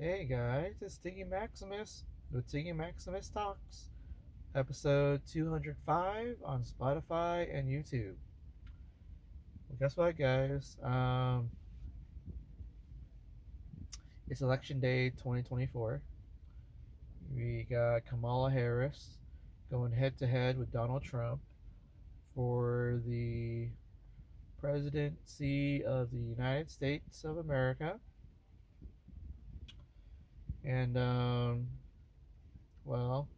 Hey guys, it's Tiggy Maximus with Tiggy Maximus Talks, episode 205 on Spotify and YouTube. Well, guess what, guys? It's election day 2024. We got Kamala Harris going head to head with Donald Trump for the presidency of the United States of America. And, well,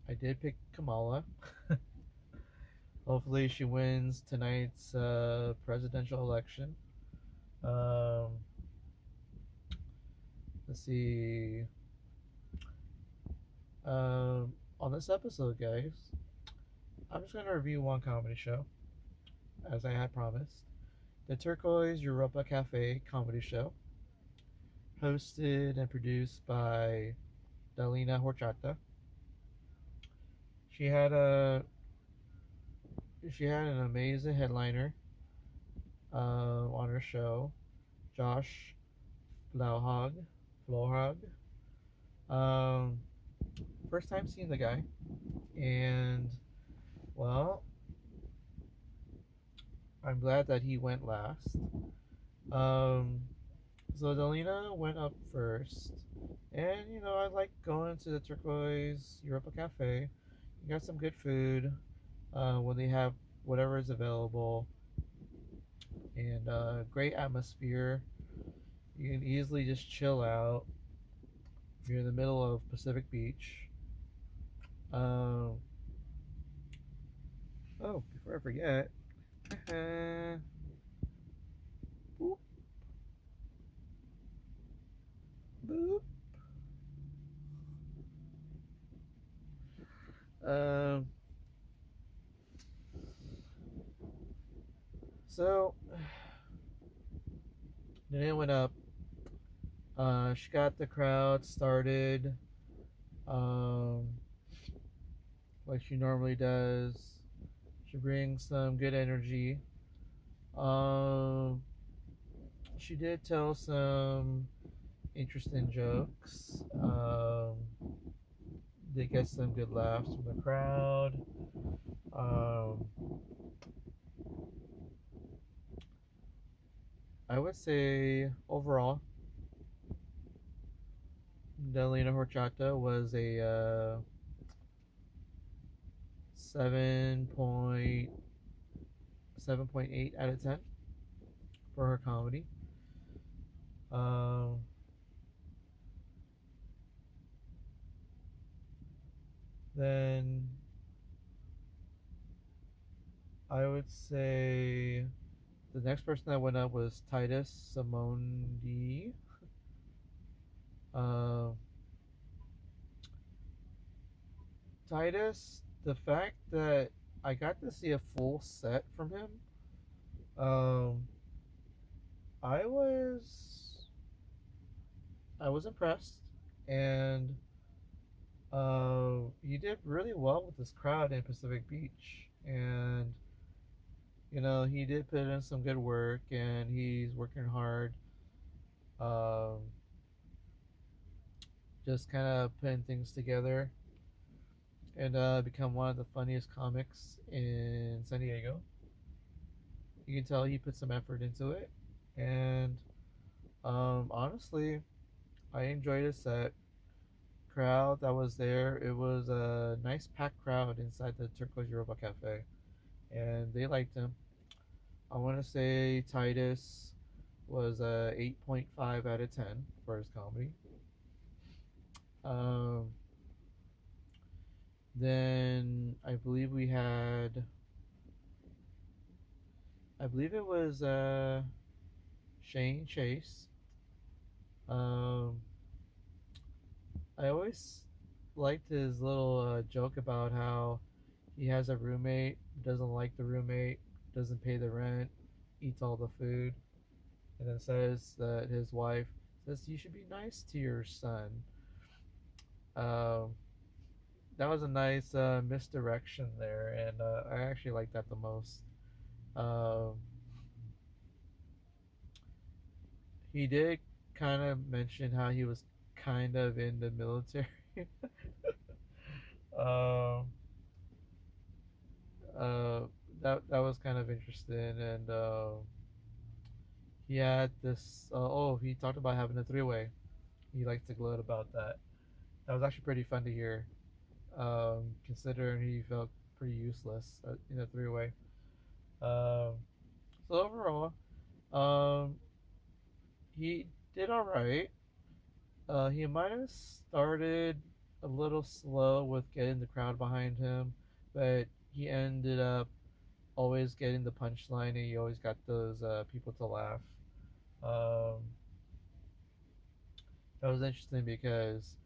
I did pick Kamala. Hopefully, she wins tonight's presidential election. Um, let's see. On this episode, guys, I'm just going to review one comedy show, as I had promised. The Turquoise Europa Cafe comedy show, hosted and produced by Dalina Horchata. She had a she had an amazing headliner on her show, Josh Florhaug. Florhaug. Um, First time seeing the guy, and well, I'm glad that he went last. Um, so Delina went up first, and I like going to the Turquoise Europa Cafe. You got some good food when they have whatever is available, and great atmosphere. You can easily just chill out if you're in the middle of Pacific Beach. Um, oh, before I forget, boop, boop. Um, so then it went up. She got the crowd started, um, like she normally does. She brings some good energy. Um, she did tell some interesting jokes. Did get some good laughs from the crowd. Um, I would say overall, Dalina Horchata was a 7.8 out of 10 for her comedy. Um, then I would say the next person that went up was Titus Simondi. Uh, Titus, the fact that I got to see a full set from him, um, I was I was impressed, and he did really well with this crowd in Pacific Beach, and he did put in some good work, and he's working hard, um, just kind of putting things together, and become one of the funniest comics in San Diego. You can tell he put some effort into it, and honestly, I enjoyed his set. Crowd that was there, it was a nice packed crowd inside the Turquoise Europa Cafe, and they liked him. I want to say Titus was a 8.5 out of 10 for his comedy. Um, then I believe it was Shane Chase. Um, I always liked his little joke about how he has a roommate, doesn't like the roommate, doesn't pay the rent, eats all the food, and then says that his wife says you should be nice to your son. Um, that was a nice misdirection there, and I actually like that the most. Um, he did. kind of mentioned how he was kind of in the military. um, uh, that was kind of interesting, and he had this. Oh, he talked about having a three-way. He likes to gloat about that. That was actually pretty fun to hear, considering he felt pretty useless in a three-way. Um, so overall, um, he did all right. He might have started a little slow with getting the crowd behind him, but he ended up always getting the punchline, and he always got those people to laugh. Um, that was interesting because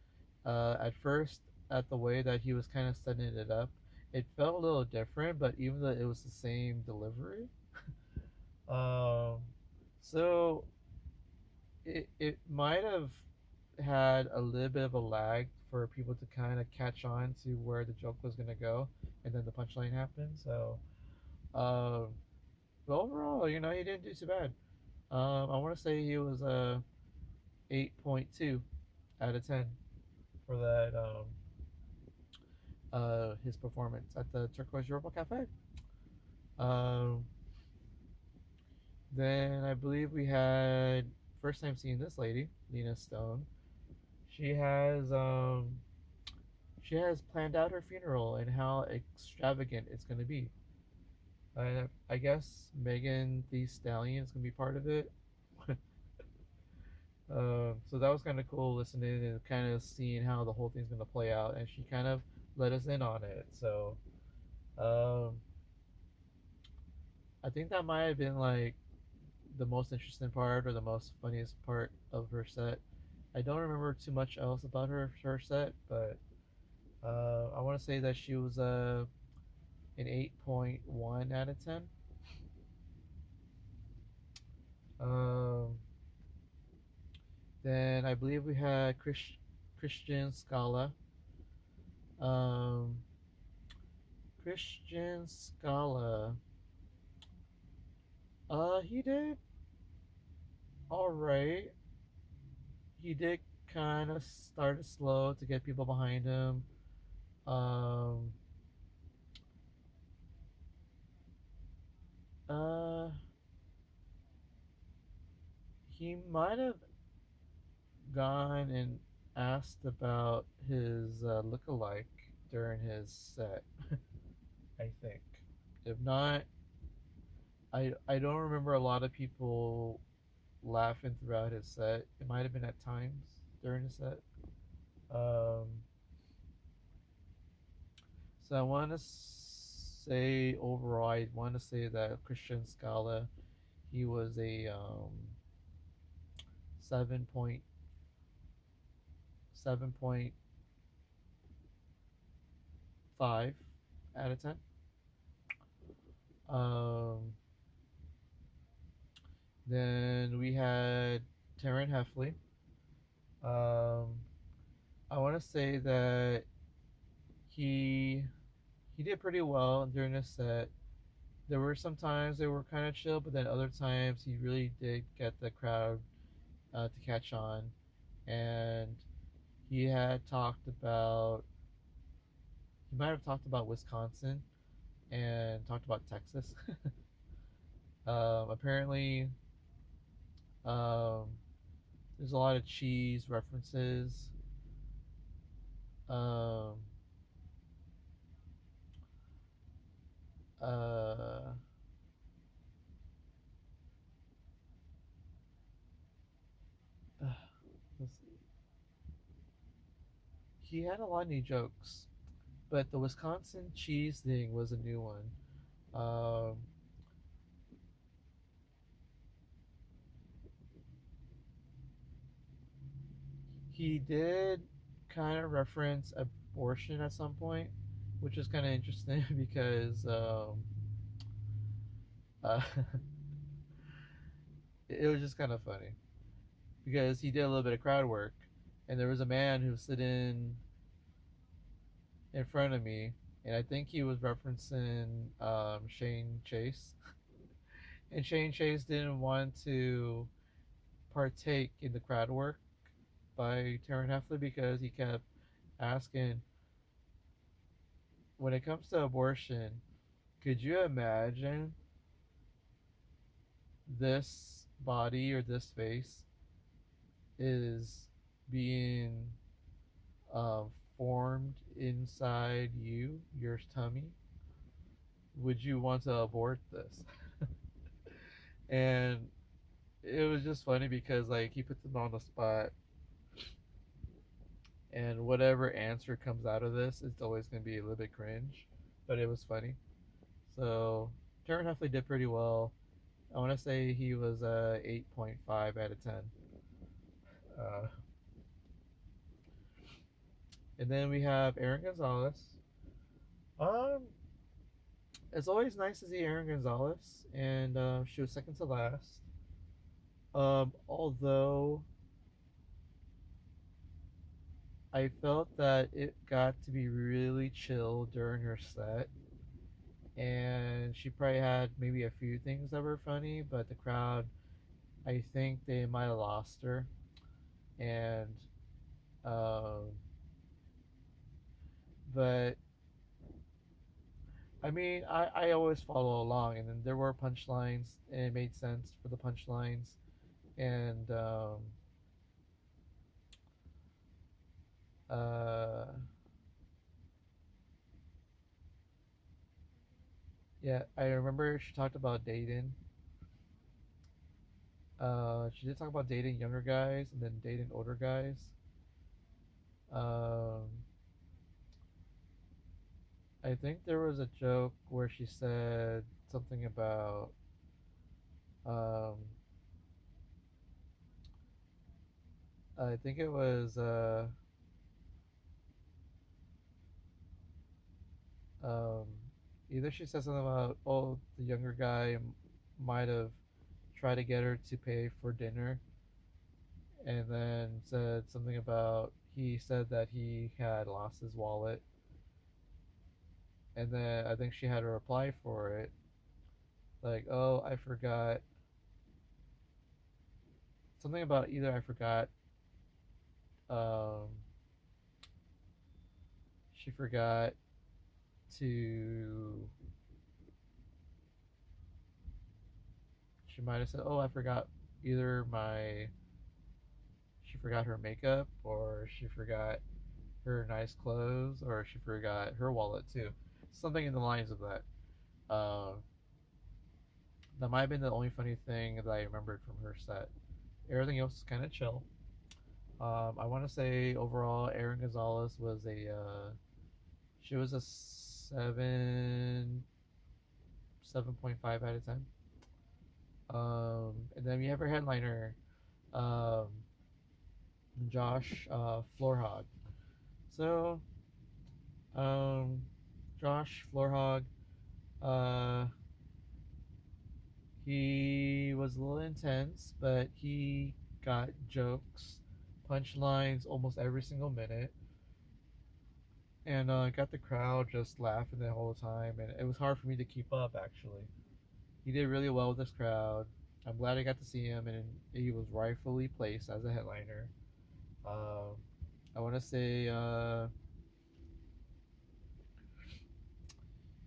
at first, at the way that he was kind of setting it up, it felt a little different, but even though it was the same delivery, um, so it might have had a little bit of a lag for people to kind of catch on to where the joke was going to go, and then the punchline happened. So, um, but overall, he didn't do too bad. I want to say he was a 8.2 out of 10 for that his performance at the Turquoise Europa Cafe. Um, then I believe we had first time seeing this lady, Nina Stone. She has um, she has planned out her funeral and how extravagant it's going to be. I guess Megan the Stallion is going to be part of it. So that was kind of cool listening and kind of seeing how the whole thing's going to play out. And she kind of let us in on it. So um, I think that might have been like the most interesting part or the most funniest part of her set. I don't remember too much else about her set, but I want to say that she was an 8.1 out of 10. Um, then I believe we had Christian Scala. Um, Christian Scala. He did all right. He did kind of start slow to get people behind him. Um, uh, he might have gone and asked about his look-alike during his set. I think. If not, I don't remember a lot of people laughing throughout his set. It might have been at times during his set. Um, so I want to say overall, I want to say that Christian Scala, he was a 7.5 out of 10. Um, then we had Taryn Heffley. Um, I want to say that he he did pretty well during this set. There were some times they were kind of chill, but then other times he really did get the crowd to catch on, and he had talked about he might have talked about Wisconsin and talked about Texas. Apparently, um, there's a lot of cheese references. Um, uh, he had a lot of new jokes, but the Wisconsin cheese thing was a new one. Um, he did kind of reference abortion at some point, which is kind of interesting because uh, it was just kind of funny because he did a little bit of crowd work, and there was a man who was sitting in front of me, and I think he was referencing Shane Chase, and Shane Chase didn't want to partake in the crowd work by Taryn Heffley because he kept asking, when it comes to abortion, could you imagine this body or this face is being uh, formed inside you, your tummy? Would you want to abort this? And it was just funny because like he puts it on the spot, and whatever answer comes out of this, it's always going to be a little bit cringe, but it was funny. So Taryn Heffley did pretty well. I want to say he was 8.5 out of 10. Uh, and then we have Aaron Gonzalez. Um, it's always nice to see Aaron Gonzalez, and she was second to last. Although I felt that it got to be really chill during her set, and she probably had maybe a few things that were funny, but the crowd, I think they might have lost her. And um, but I mean, I always follow along, and then there were punchlines, and it made sense for the punchlines, and uh, yeah, I remember she talked about dating. She did talk about dating younger guys and then dating older guys. Um, I think there was a joke where she said something about um, I think it was um, either she said something about, oh, the younger guy might have tried to get her to pay for dinner, and then said something about he said that he had lost his wallet, and then I think she had to reply for it, like, oh, I forgot something about either I forgot um, she forgot to she might have said, oh, I forgot either my she forgot her makeup, or she forgot her nice clothes, or she forgot her wallet too. Something in the lines of that. That might have been the only funny thing that I remembered from her set. Everything else is kind of chill. I want to say overall, Erin Gonzalez was she was a 7.5 out of 10. And then we have her headliner, um, Josh Florhaug. So, um, Josh Florhaug, uh, he was a little intense, but he got jokes, punchlines almost every single minute, and got the crowd just laughing the whole time. And it was hard for me to keep up, actually. He did really well with this crowd. I'm glad I got to see him, and he was rightfully placed as a headliner. Um, I want to say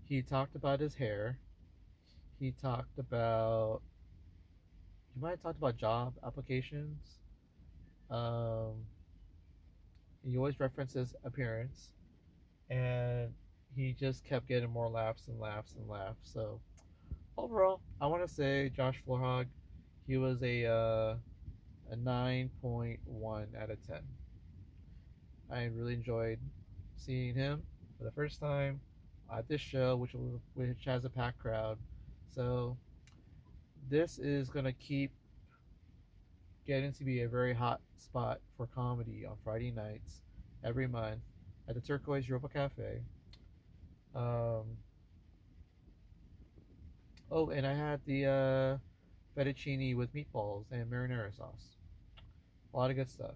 he talked about his hair. He talked about he might have talked about job applications. Um, he always references appearance, and he just kept getting more laughs and laughs and laughs. So overall, I want to say Josh Florhaug, he was a 9.1 out of 10. I really enjoyed seeing him for the first time at this show, which has a packed crowd. So this is gonna keep getting to be a very hot spot for comedy on Friday nights every month at the Turquoise Europa Cafe. Um, oh, and I had the fettuccine with meatballs and marinara sauce. A lot of good stuff.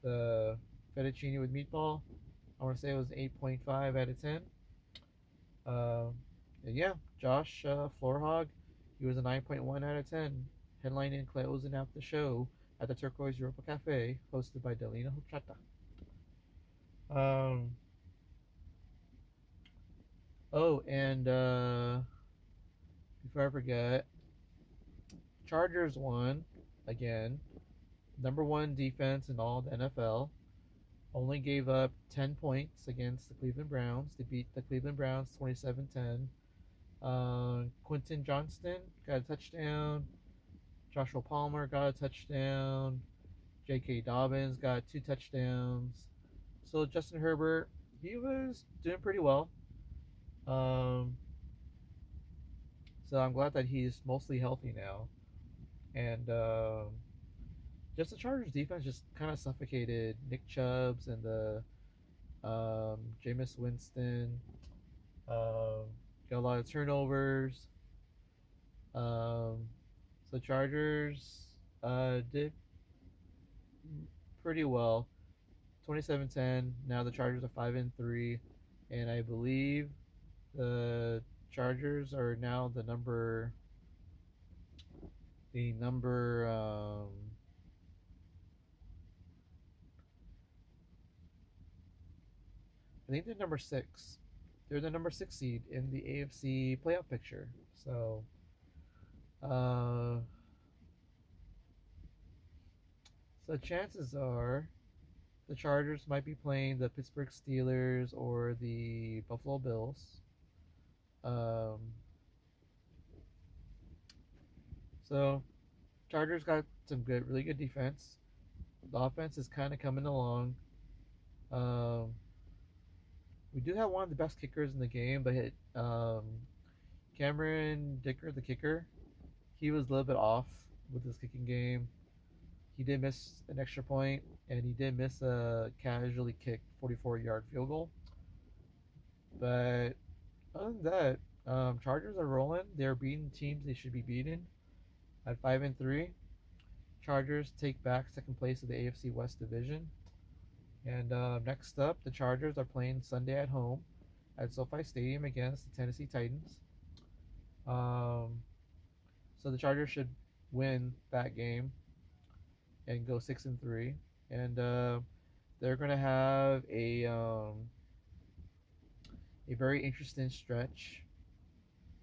The fettuccine with meatball, I want to say it was 8.5 out of 10. Um, and yeah, Josh Florhaug, he was a 9.1 out of 10. Headlining and closing out the show at the Turquoise Europa Cafe, hosted by Dalina Horchata. Um, oh, and before I forget, Chargers won again. Number one defense in all the NFL. Only gave up 10 points against the Cleveland Browns. They beat the Cleveland Browns 27-10. Quentin Johnston got a touchdown. Joshua Palmer got a touchdown. J.K. Dobbins got two touchdowns. So Justin Herbert, he was doing pretty well. Um, so I'm glad that he's mostly healthy now. And just the Chargers defense just kind of suffocated Nick Chubbs and the Jameis Winston. Um, got a lot of turnovers. So Chargers did pretty well. 27-10. Now the Chargers are 5-3, and I believe the Chargers are now the number. I think they're number six. They're the number six seed in the AFC playoff picture. Uh, so chances are the Chargers might be playing the Pittsburgh Steelers or the Buffalo Bills. Um, so Chargers got some really good defense. The offense is kind of coming along. Um, we do have one of the best kickers in the game, but Cameron Dicker, the kicker, he was a little bit off with his kicking game. He did miss an extra point, and he did miss a casually kicked 44-yard field goal. But other than that, Chargers are rolling. They're beating teams they should be beating at 5-3. Chargers take back second place of the AFC West Division. And next up, the Chargers are playing Sunday at home at SoFi Stadium against the Tennessee Titans. Um, so the Chargers should win that game and go 6-3, and they're gonna have a very interesting stretch.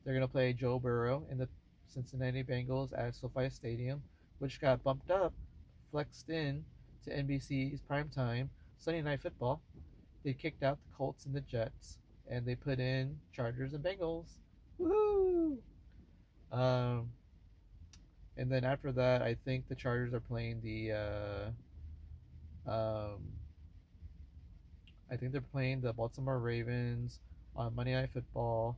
They're gonna play Joe Burrow in the Cincinnati Bengals at SoFi Stadium, which got bumped up, flexed in to NBC's primetime Sunday Night Football. They kicked out the Colts and the Jets, and they put in Chargers and Bengals. Woohoo! Um, and then after that, I think the Chargers are playing I think they're playing the Baltimore Ravens on Monday Night Football.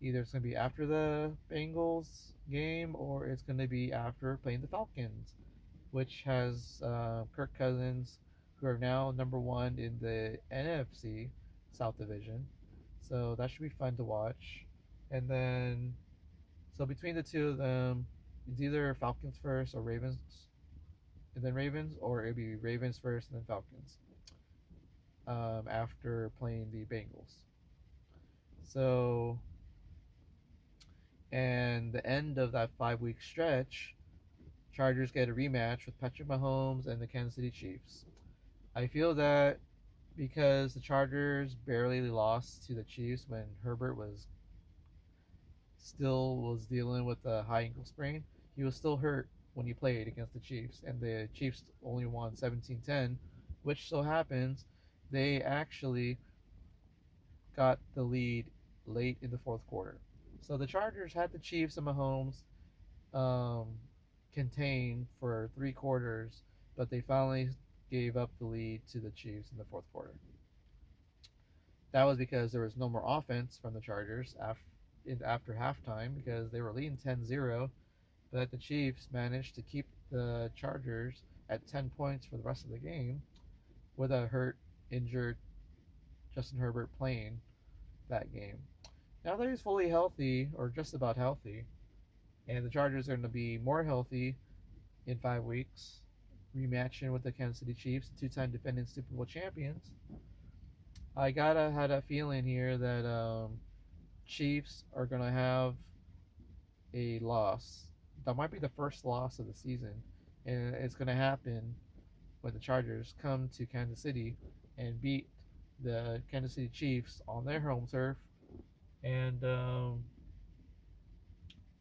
Either it's going to be after the Bengals game or it's going to be after playing the Falcons, which has Kirk Cousins, who are now number one in the NFC South Division. So that should be fun to watch. And then, so between the two of them, it's either Falcons first or Ravens, and then Ravens, or it'd be Ravens first and then Falcons after playing the Bengals. So, and the end of that 5 week stretch, Chargers get a rematch with Patrick Mahomes and the Kansas City Chiefs. I feel that because the Chargers barely lost to the Chiefs when Herbert was dealing with a high ankle sprain, he was still hurt when he played against the Chiefs, and the Chiefs only won 17-10, which so happens they actually got the lead late in the fourth quarter. So the Chargers had the Chiefs and Mahomes um, contained for 3 quarters, but they finally gave up the lead to the Chiefs in the fourth quarter. That was because there was no more offense from the Chargers after halftime because they were leading 10-0, but the Chiefs managed to keep the Chargers at 10 points for the rest of the game with a injured Justin Herbert playing that game. Now that he's fully healthy, or just about healthy, and the Chargers are going to be more healthy in 5 weeks, rematching with the Kansas City Chiefs, two-time defending Super Bowl champions, I had a feeling here that Chiefs are going to have a loss. That might be the first loss of the season, And it's going to happen when the Chargers come to Kansas City and beat the Kansas City Chiefs on their home turf. And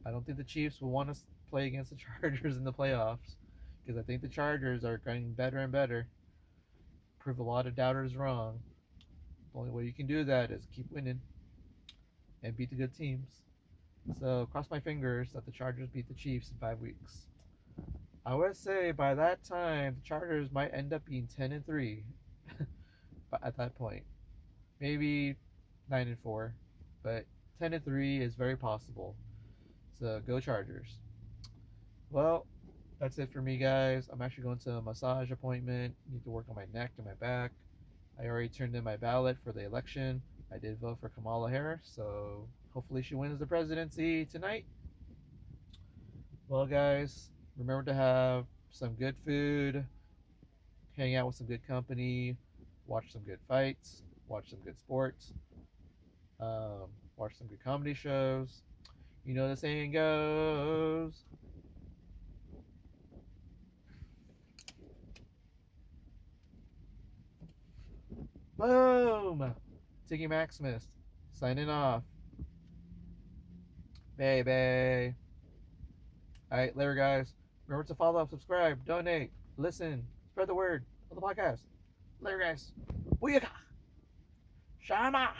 I don't think the Chiefs will want to play against the Chargers in the playoffs because I think the Chargers are getting better and better. Prove a lot of doubters wrong. The only way you can do that is keep winning and beat the good teams. So cross my fingers that the Chargers beat the Chiefs in 5 weeks. I would say by that time the Chargers might end up being 10-3. But at that point, maybe 9-4, but 10-3 is very possible. So go Chargers. Well, that's it for me, guys. I'm actually going to a massage appointment. Need to work on my neck and my back. I already turned in my ballot for the election. I did vote for Kamala Harris, so hopefully she wins the presidency tonight. Well, guys, remember to have some good food, hang out with some good company, watch some good fights, watch some good sports, um, watch some good comedy shows. You know the saying goes. Boom! Tiggy Maximus, signing off. Baby. Alright, later, guys. Remember to follow, subscribe, donate, listen, spread the word of the podcast. Later, guys. Booyaka! Shama!